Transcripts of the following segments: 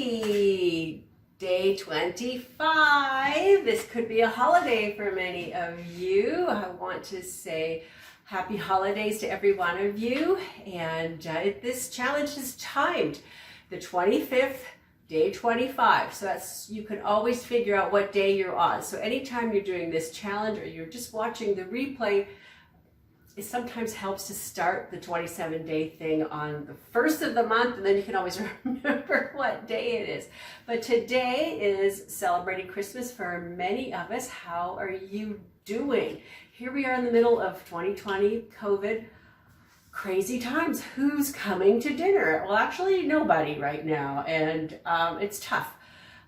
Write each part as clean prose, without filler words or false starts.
Happy day 25. This could be a holiday for many of you. I want to say happy holidays to every one of you. And this challenge is timed the 25th, day 25. So you can always figure out what day you're on. So anytime you're doing this challenge or you're just watching the replay, it sometimes helps to start the 27-day thing on the first of the month, and then you can always remember what day it is. But today is celebrating Christmas for many of us. How are you doing? Here we are in the middle of 2020, COVID, crazy times. Who's coming to dinner? Well, actually nobody right now, and it's tough.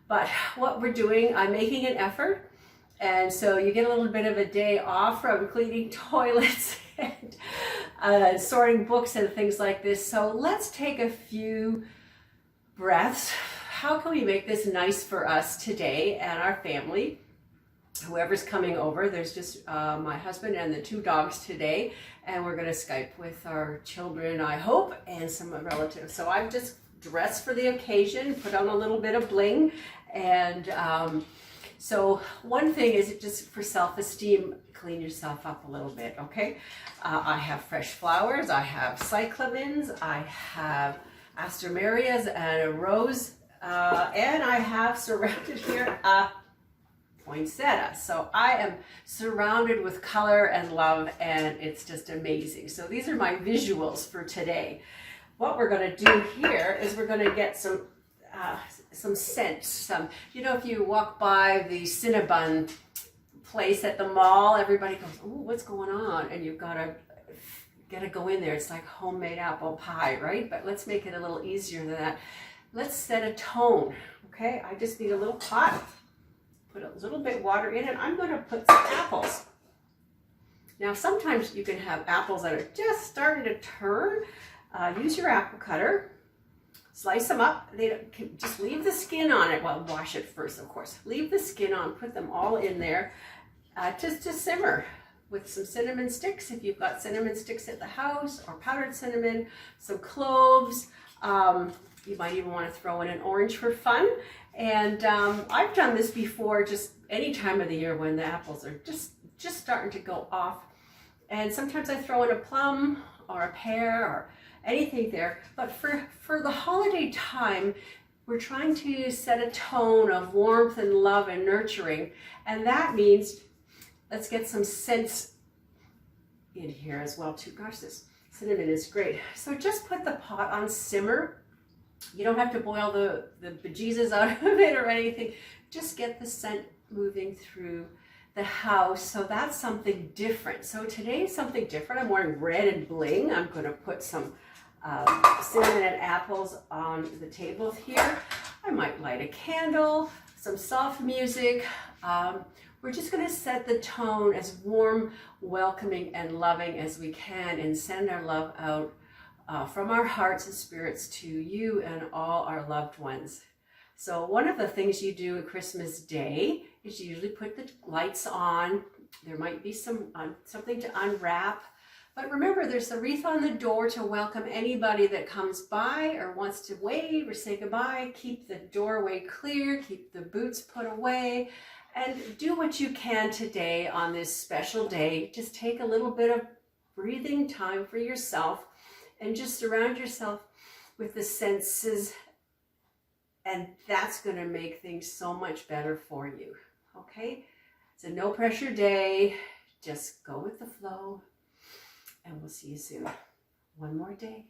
But what we're doing, I'm making an effort. And so you get a little bit of a day off from cleaning toilets and sorting books and things like this. So let's take a few breaths. How can we make this nice for us today and our family? Whoever's coming over, there's just my husband and the 2 dogs today, and we're going to Skype with our children, I hope, and some relatives. So I've just dressed for the occasion, put on a little bit of bling, and so one thing is just for self-esteem, clean yourself up a little bit, okay? I have fresh flowers, I have cyclamens, I have astromerias and a rose, and I have surrounded here a poinsettia. So I am surrounded with color and love, and it's just amazing. So these are my visuals for today. What we're going to do here is we're going to get some scents. If you walk by the Cinnabon place at the mall, everybody goes, "Oh, what's going on?" And you've got to go in there. It's like homemade apple pie, right? But let's make it a little easier than that. Let's set a tone, okay? I just need a little pot, put a little bit of water in it. I'm going to put some apples. Now, sometimes you can have apples that are just starting to turn. Use your apple cutter. Slice them up. Just leave the skin on it. Well, wash it first, of course. Leave the skin on. Put them all in there. Just to simmer with some cinnamon sticks, if you've got cinnamon sticks at the house, or powdered cinnamon, some cloves. You might even want to throw in an orange for fun. And I've done this before, just any time of the year when the apples are just starting to go off. And sometimes I throw in a plum or a pear or anything there. But for the holiday time, we're trying to set a tone of warmth and love and nurturing. And that means let's get some scents in here as well too. Gosh, this cinnamon is great. So just put the pot on simmer. You don't have to boil the bejesus out of it or anything. Just get the scent moving through the house. So that's something different. So today is something different. I'm wearing red and bling. I'm going to put some cinnamon and apples on the table here. I might light a candle, some soft music. We're just going to set the tone as warm, welcoming, and loving as we can, and send our love out from our hearts and spirits to you and all our loved ones. So one of the things you do at Christmas Day is you usually put the lights on. There might be something to unwrap. But remember, there's a wreath on the door to welcome anybody that comes by or wants to wave or say goodbye. Keep the doorway clear, keep the boots put away, and do what you can today on this special day. Just take a little bit of breathing time for yourself and just surround yourself with the senses, and that's going to make things so much better for you, okay? It's a no pressure day. Just go with the flow. And we'll see you soon. One more day.